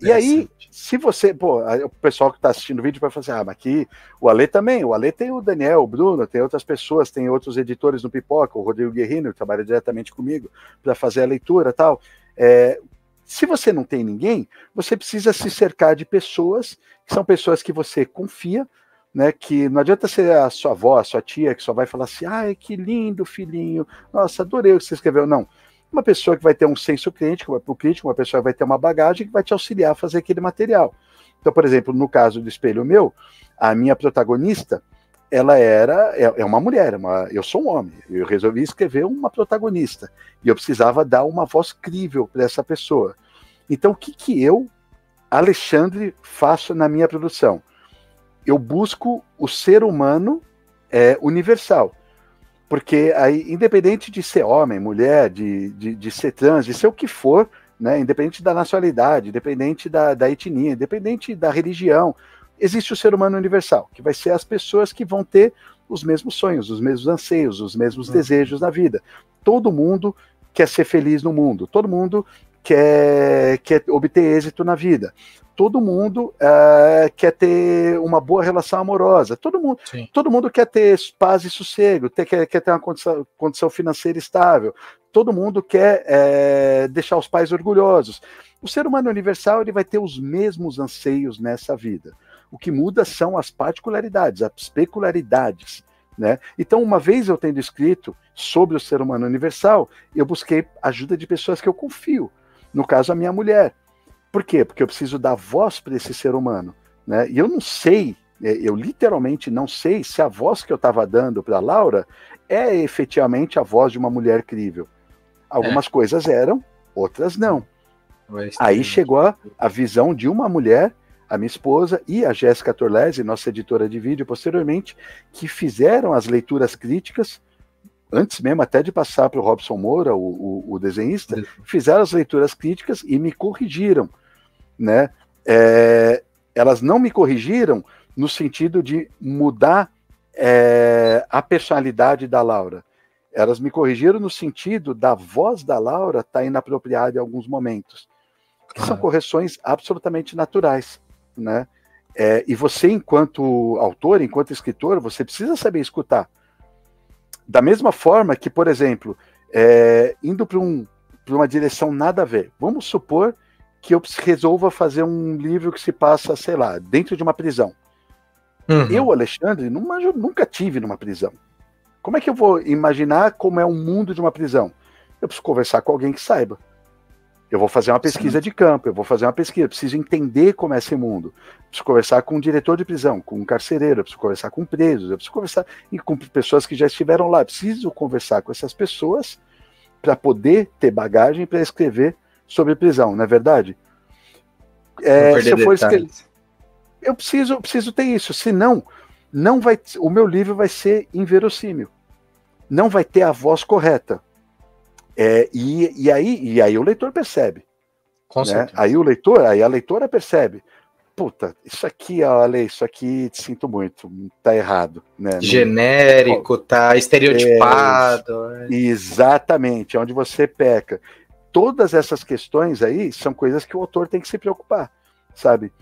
E aí, se você... o pessoal que está assistindo o vídeo vai falar assim, mas aqui o Ale também. O Ale tem o Daniel, o Bruno, tem outras pessoas, tem outros editores no Pipoca, o Rodrigo Guerrino, que trabalha diretamente comigo para fazer a leitura e tal. Se você não tem ninguém, você precisa se cercar de pessoas, que são pessoas que você confia, né, que não adianta ser a sua avó, a sua tia, que só vai falar assim, ai, que lindo, filhinho, nossa, adorei o que você escreveu. Não, uma pessoa que vai ter um senso crítico, uma pessoa que vai ter uma bagagem que vai te auxiliar a fazer aquele material. Então, por exemplo, no caso do Espelho Meu, a minha protagonista, ela é uma mulher, eu sou um homem, eu resolvi escrever uma protagonista, e eu precisava dar uma voz crível para essa pessoa. Então, o que eu, Alexandre, faço na minha produção? Eu busco o ser humano universal, porque aí, independente de ser homem, mulher, de ser trans, de ser o que for, né, independente da nacionalidade, independente da etnia, independente da religião, existe o ser humano universal, que vai ser as pessoas que vão ter os mesmos sonhos, os mesmos anseios, os mesmos desejos na vida. Todo mundo quer ser feliz no mundo, todo mundo quer obter êxito na vida, todo mundo quer ter uma boa relação amorosa, todo mundo quer ter paz e sossego, quer ter uma condição financeira estável, todo mundo quer deixar os pais orgulhosos. O ser humano universal, ele vai ter os mesmos anseios nessa vida. O que muda são as particularidades, as peculiaridades, né? Então, uma vez eu tendo escrito sobre o ser humano universal, eu busquei ajuda de pessoas que eu confio. No caso, a minha mulher. Por quê? Porque eu preciso dar voz para esse ser humano, né? E eu não sei, eu literalmente não sei se a voz que eu estava dando para a Laura é efetivamente a voz de uma mulher crível. Algumas coisas eram, outras não. Aí chegou a visão de uma mulher, a minha esposa e a Jéssica Torlesi, nossa editora de vídeo, posteriormente, que fizeram as leituras críticas, antes mesmo até de passar para o Robson Moura, o desenhista, fizeram as leituras críticas e me corrigiram, né? Elas não me corrigiram no sentido de mudar a personalidade da Laura. Elas me corrigiram no sentido da voz da Laura estar inapropriada em alguns momentos, que são correções absolutamente naturais, né? E você, enquanto autor, enquanto escritor, você precisa saber escutar. Da mesma forma que, por exemplo, indo para uma direção nada a ver, vamos supor que eu resolva fazer um livro que se passa, sei lá, dentro de uma prisão. Eu, Alexandre, nunca tive numa prisão. Como é que eu vou imaginar como é o mundo de uma prisão? Eu preciso conversar com alguém que saiba. Eu vou fazer uma pesquisa de campo, eu preciso entender como é esse mundo. Eu preciso conversar com um diretor de prisão, com um carcereiro, eu preciso conversar com presos, eu preciso conversar com pessoas que já estiveram lá. Eu preciso conversar com essas pessoas para poder ter bagagem para escrever sobre prisão, não é verdade? Se eu for escrever, eu preciso ter isso, senão o meu livro vai ser inverossímil. Não vai ter a voz correta. E aí o leitor percebe. Com certeza. Aí a leitora percebe. Puta, isso aqui, Ale, isso aqui, te sinto muito, tá errado. Né? Genérico, tá estereotipado. Exatamente, é onde você peca. Todas essas questões aí são coisas que o autor tem que se preocupar, sabe?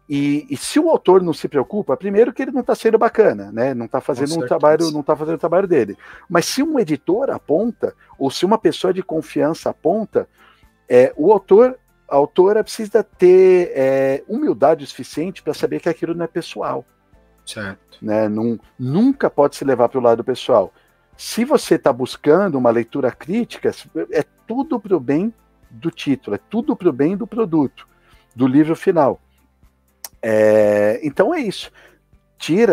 E se o autor não se preocupa, primeiro que ele não está sendo bacana, né? Não está fazendo um trabalho, não está fazendo o trabalho dele. Mas se um editor aponta, ou se uma pessoa de confiança aponta, a autora precisa ter humildade suficiente para saber que aquilo não é pessoal. Certo. Né? Nunca pode se levar para o lado pessoal. Se você está buscando uma leitura crítica, é tudo para o bem do título, é tudo para o bem do produto. do livro final. Então é isso.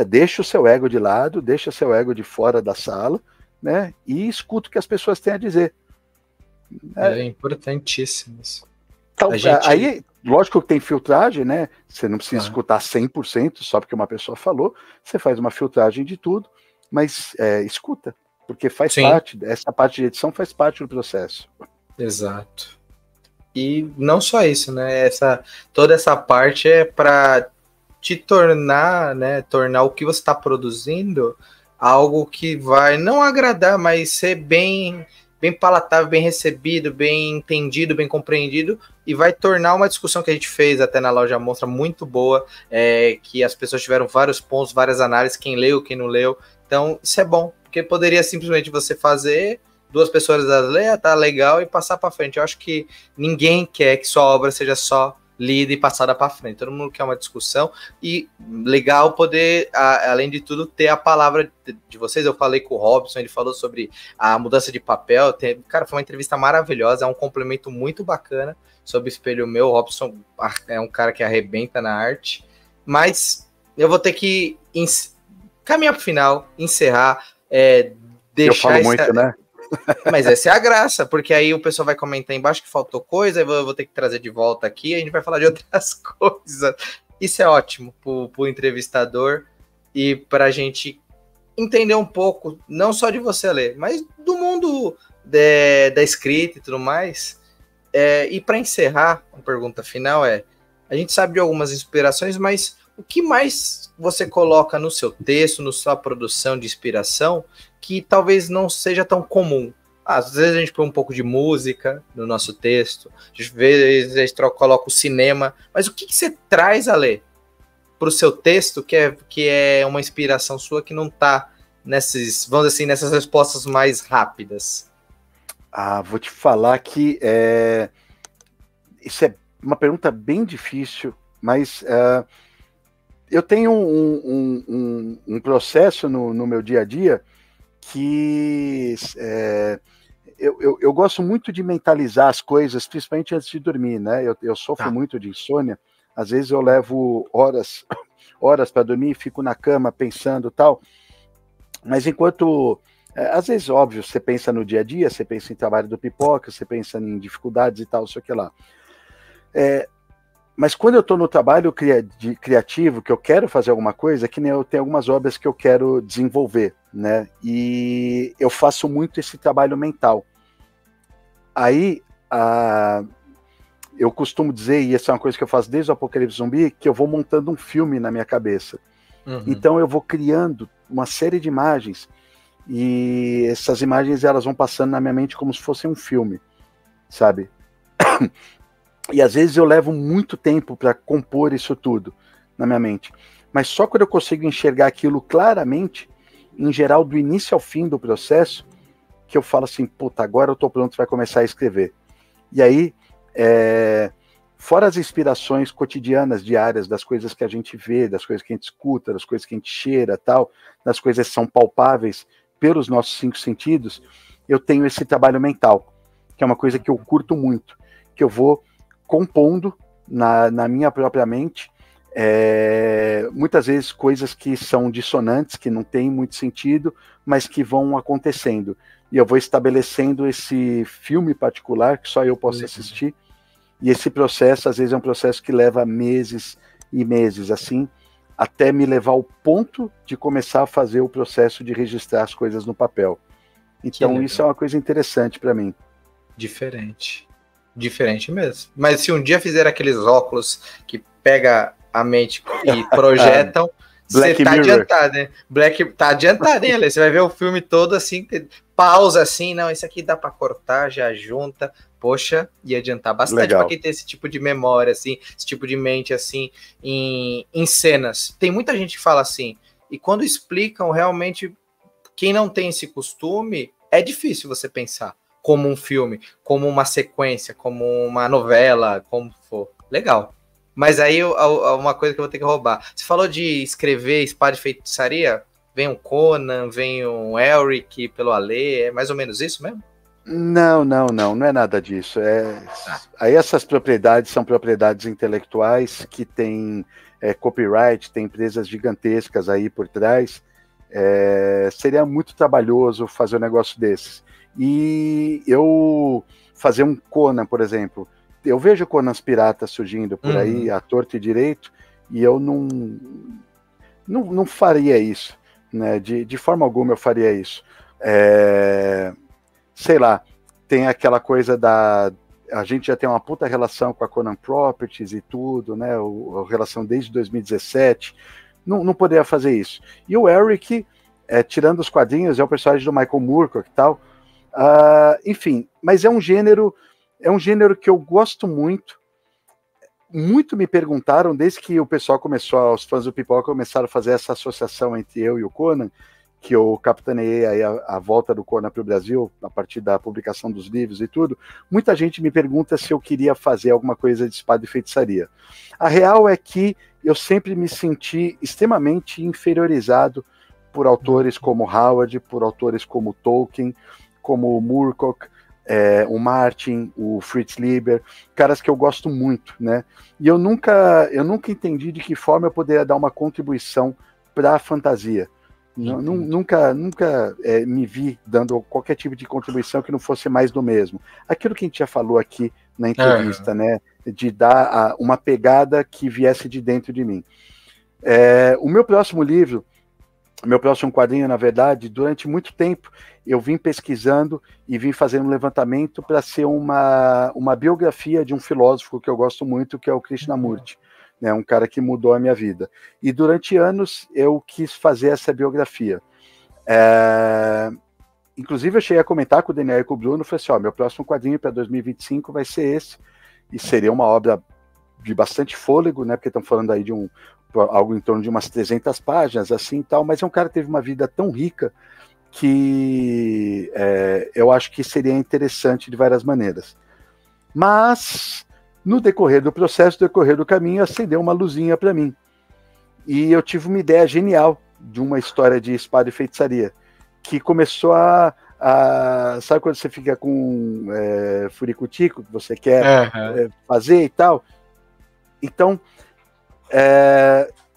Deixa o seu ego de lado, deixa o seu ego de fora da sala, né? E escuta o que as pessoas têm a dizer. É importantíssimo isso. Então, aí, lógico que tem filtragem, né? Você não precisa escutar 100% só porque uma pessoa falou. Você faz uma filtragem de tudo, mas escuta, porque faz parte, essa parte de edição faz parte do processo. Exato. E não só isso, né? Toda essa parte é para te tornar, né? Tornar o que você está produzindo algo que vai não agradar, mas ser bem palatável, bem recebido, bem entendido, bem compreendido, e vai tornar uma discussão que a gente fez até na Loja Monstra muito boa, que as pessoas tiveram vários pontos, várias análises, quem leu, quem não leu. Então, isso é bom, porque poderia simplesmente você fazer, 2 pessoas ler, tá legal, e passar para frente. Eu acho que ninguém quer que sua obra seja só lida e passada para frente. Todo mundo quer uma discussão, e legal poder, além de tudo, ter a palavra de vocês. Eu falei com o Robson, ele falou sobre a mudança de papel. Cara, foi uma entrevista maravilhosa, é um complemento muito bacana sobre o Espelho Meu. O Robson é um cara que arrebenta na arte, mas eu vou ter que caminhar para o final, encerrar, deixar... Eu falo muito, né? Mas essa é a graça, porque aí o pessoal vai comentar embaixo que faltou coisa, aí eu vou ter que trazer de volta aqui, e a gente vai falar de outras coisas. Isso é ótimo pro entrevistador e pra gente entender um pouco, não só de você ler, mas do mundo da escrita e tudo mais. E para encerrar, a pergunta final a gente sabe de algumas inspirações, mas o que mais você coloca no seu texto, na sua produção de inspiração, que talvez não seja tão comum? Às vezes a gente põe um pouco de música no nosso texto, às vezes a gente coloca o cinema, mas o que você traz, Ale, para o seu texto que é uma inspiração sua que não está nessas respostas mais rápidas? Vou te falar que isso é uma pergunta bem difícil, mas eu tenho um processo no meu dia a dia que eu gosto muito de mentalizar as coisas, principalmente antes de dormir, né? Eu sofro muito de insônia. Às vezes eu levo horas para dormir, fico na cama pensando tal. Mas enquanto... às vezes, óbvio, você pensa no dia a dia, você pensa em trabalho do Pipoca, você pensa em dificuldades e tal, sei o que lá. Mas quando eu estou no trabalho criativo, que eu quero fazer alguma coisa, que nem eu tenho algumas obras que eu quero desenvolver, né? E eu faço muito esse trabalho mental. Aí, eu costumo dizer, e essa é uma coisa que eu faço desde o Apocalipse Zumbi, que eu vou montando um filme na minha cabeça. Uhum. Então eu vou criando uma série de imagens, e essas imagens elas vão passando na minha mente como se fosse um filme, sabe? E às vezes eu levo muito tempo para compor isso tudo na minha mente. Mas só quando eu consigo enxergar aquilo claramente, em geral, do início ao fim do processo, que eu falo assim, puta, agora eu tô pronto para começar a escrever. E aí, fora as inspirações cotidianas, diárias, das coisas que a gente vê, das coisas que a gente escuta, das coisas que a gente cheira, tal, das coisas que são palpáveis pelos nossos 5 sentidos, eu tenho esse trabalho mental, que é uma coisa que eu curto muito, que eu vou compondo na minha própria mente, muitas vezes coisas que são dissonantes, que não tem muito sentido, mas que vão acontecendo. E eu vou estabelecendo esse filme particular que só eu posso assistir. E esse processo, às vezes, é um processo que leva meses e meses, assim, até me levar ao ponto de começar a fazer o processo de registrar as coisas no papel. Então, isso é uma coisa interessante para mim. Diferente mesmo. Mas se um dia fizer aqueles óculos que pega a mente e projetam, você tá adiantado, né? Tá adiantado, hein, Ale? Você vai ver o filme todo assim, pausa assim, não, esse aqui dá para cortar, já junta. Poxa, ia adiantar bastante para quem tem esse tipo de memória, assim, esse tipo de mente, assim, em cenas. Tem muita gente que fala assim, e quando explicam, realmente, quem não tem esse costume, é difícil você pensar como um filme, como uma sequência, como uma novela, como for. Legal. Mas aí, uma coisa que eu vou ter que roubar. Você falou de escrever espada de feitiçaria? Vem um Conan, vem um Elric pelo Alê, é mais ou menos isso mesmo? Não é nada disso. Aí essas propriedades são propriedades intelectuais que têm copyright, tem empresas gigantescas aí por trás. Seria muito trabalhoso fazer um negócio desses. E eu fazer um Conan, por exemplo, eu vejo Conans piratas surgindo por aí, à torto e direito, e eu não faria isso, né? De forma alguma eu faria isso. Sei lá, tem aquela coisa a gente já tem uma puta relação com a Conan Properties e tudo, né? A relação desde 2017. Não poderia fazer isso. E o Eric, tirando os quadrinhos, é o personagem do Michael Moorcock e tal. Enfim, mas é um gênero que eu gosto muito. Muito me perguntaram, desde que o pessoal começou, os fãs do Pipoca começaram a fazer essa associação entre eu e o Conan, que eu capitaneei aí a volta do Conan para o Brasil, a partir da publicação dos livros e tudo. Muita gente me pergunta se eu queria fazer alguma coisa de espada e feitiçaria. A real é que eu sempre me senti extremamente inferiorizado por autores como Howard, por autores como Tolkien, como o Moorcock, o Martin, o Fritz Lieber, caras que eu gosto muito, né? E eu nunca entendi de que forma eu poderia dar uma contribuição para a fantasia. Nunca me vi dando qualquer tipo de contribuição que não fosse mais do mesmo. Aquilo que a gente já falou aqui na entrevista, né? De dar uma pegada que viesse de dentro de mim. O meu próximo livro, meu próximo quadrinho, na verdade, durante muito tempo eu vim pesquisando e vim fazendo um levantamento para ser uma biografia de um filósofo que eu gosto muito, que é o Krishnamurti, né, um cara que mudou a minha vida. E durante anos eu quis fazer essa biografia. Inclusive eu cheguei a comentar com o Daniel e com o Bruno, falei assim, meu próximo quadrinho para 2025 vai ser esse, e seria uma obra de bastante fôlego, né, porque estão falando aí de algo em torno de umas 300 páginas, assim, tal, mas é um cara que teve uma vida tão rica que eu acho que seria interessante de várias maneiras. Mas, no decorrer do processo, no decorrer do caminho, acendeu uma luzinha para mim. E eu tive uma ideia genial de uma história de espada e feitiçaria, que começou sabe quando você fica com furicutico, que você quer fazer e tal? Então,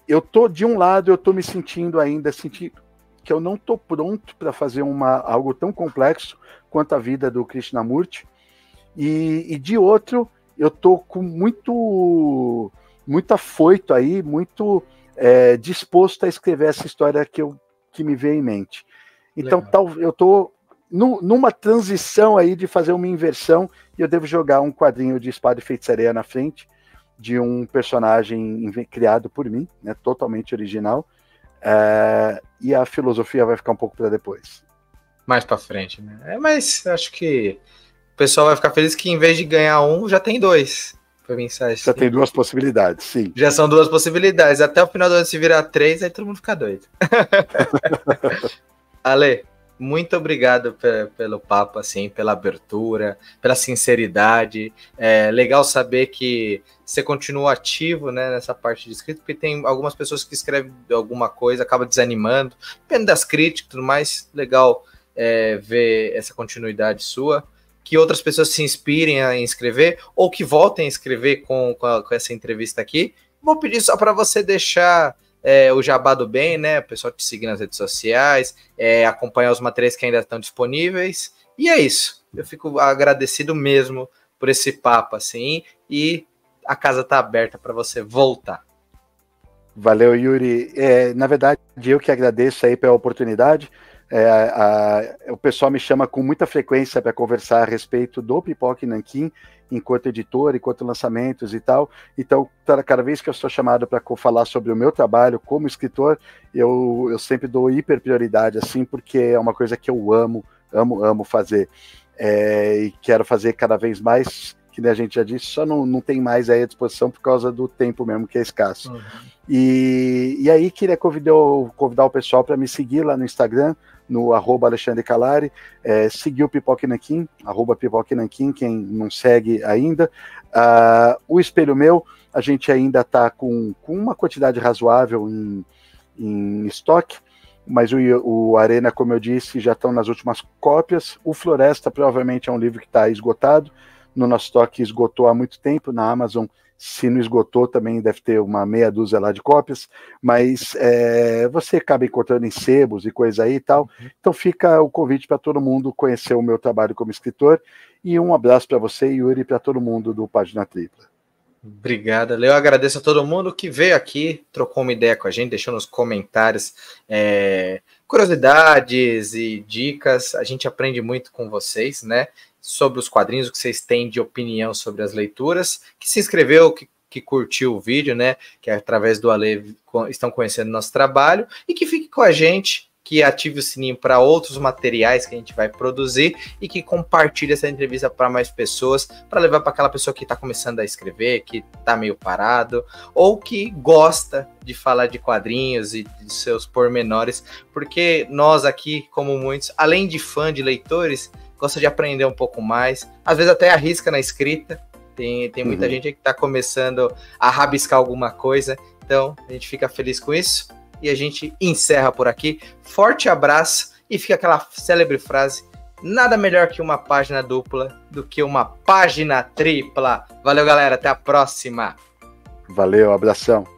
eu tô, de um lado, eu tô me sentindo ainda, que eu não tô pronto para fazer algo tão complexo quanto a vida do Krishnamurti, e de outro, eu tô com muito afoito aí, muito disposto a escrever essa história que me veio em mente. Então, eu tô numa transição aí de fazer uma inversão, e eu devo jogar um quadrinho de espada e feitiçaria na frente, de um personagem criado por mim, né, totalmente original, e a filosofia vai ficar um pouco para depois. Mais para frente, né? Mas acho que o pessoal vai ficar feliz que em vez de ganhar um, já tem dois. Pra pensar assim. Já tem duas possibilidades, sim. Já são duas possibilidades. Até o final do ano, se virar 3, aí todo mundo fica doido. Ale, muito obrigado pelo papo, assim, pela abertura, pela sinceridade. É legal saber que você continua ativo, né, nessa parte de escrita, porque tem algumas pessoas que escrevem alguma coisa, acaba desanimando, depende das críticas e tudo mais. Legal ver essa continuidade sua, que outras pessoas se inspirem a escrever, ou que voltem a escrever com essa entrevista aqui. Vou pedir só para você deixar o jabá do bem, né? O pessoal te seguir nas redes sociais, acompanhar os materiais que ainda estão disponíveis. E é isso. Eu fico agradecido mesmo por esse papo, assim, e a casa está aberta para você voltar. Valeu, Yuri. Na verdade, eu que agradeço aí pela oportunidade. O pessoal me chama com muita frequência para conversar a respeito do Pipoca e Nanquim, enquanto editor, enquanto lançamentos e tal. Então, cada vez que eu sou chamado para falar sobre o meu trabalho como escritor, eu sempre dou hiper prioridade, assim, porque é uma coisa que eu amo fazer. E quero fazer cada vez mais, que a gente já disse, só não tem mais aí à disposição por causa do tempo mesmo, que é escasso. Uhum. E aí queria convidar o pessoal para me seguir lá no Instagram, no @AlexandreCalari, seguir o Pipoca e Nanquim, @Pipoca e Nanquim, quem não segue ainda. O Espelho Meu, a gente ainda está com uma quantidade razoável em estoque, mas o Arena, como eu disse, já estão nas últimas cópias. O Floresta provavelmente é um livro que está esgotado. No nosso estoque esgotou há muito tempo. Na Amazon, se não esgotou, também deve ter uma meia dúzia lá de cópias. Mas você acaba encontrando em sebos e coisa aí e tal. Então fica o convite para todo mundo conhecer o meu trabalho como escritor. E um abraço para você, Yuri, e para todo mundo do Página Tripla. Obrigado, Leo. Eu agradeço a todo mundo que veio aqui, trocou uma ideia com a gente, deixou nos comentários curiosidades e dicas. A gente aprende muito com vocês, né? Sobre os quadrinhos, o que vocês têm de opinião sobre as leituras. Que se inscreveu, que curtiu o vídeo, né? Que através do Ale estão conhecendo nosso trabalho. E que fique com a gente, que ative o sininho para outros materiais que a gente vai produzir e que compartilhe essa entrevista para mais pessoas, para levar para aquela pessoa que está começando a escrever, que está meio parado, ou que gosta de falar de quadrinhos e de seus pormenores, porque nós aqui, como muitos, além de fã de leitores, gosta de aprender um pouco mais, às vezes até arrisca na escrita, tem muita gente que está começando a rabiscar alguma coisa, então a gente fica feliz com isso. E a gente encerra por aqui. Forte abraço e fica aquela célebre frase: nada melhor que uma página dupla do que uma página tripla. Valeu, galera. Até a próxima. Valeu, abração.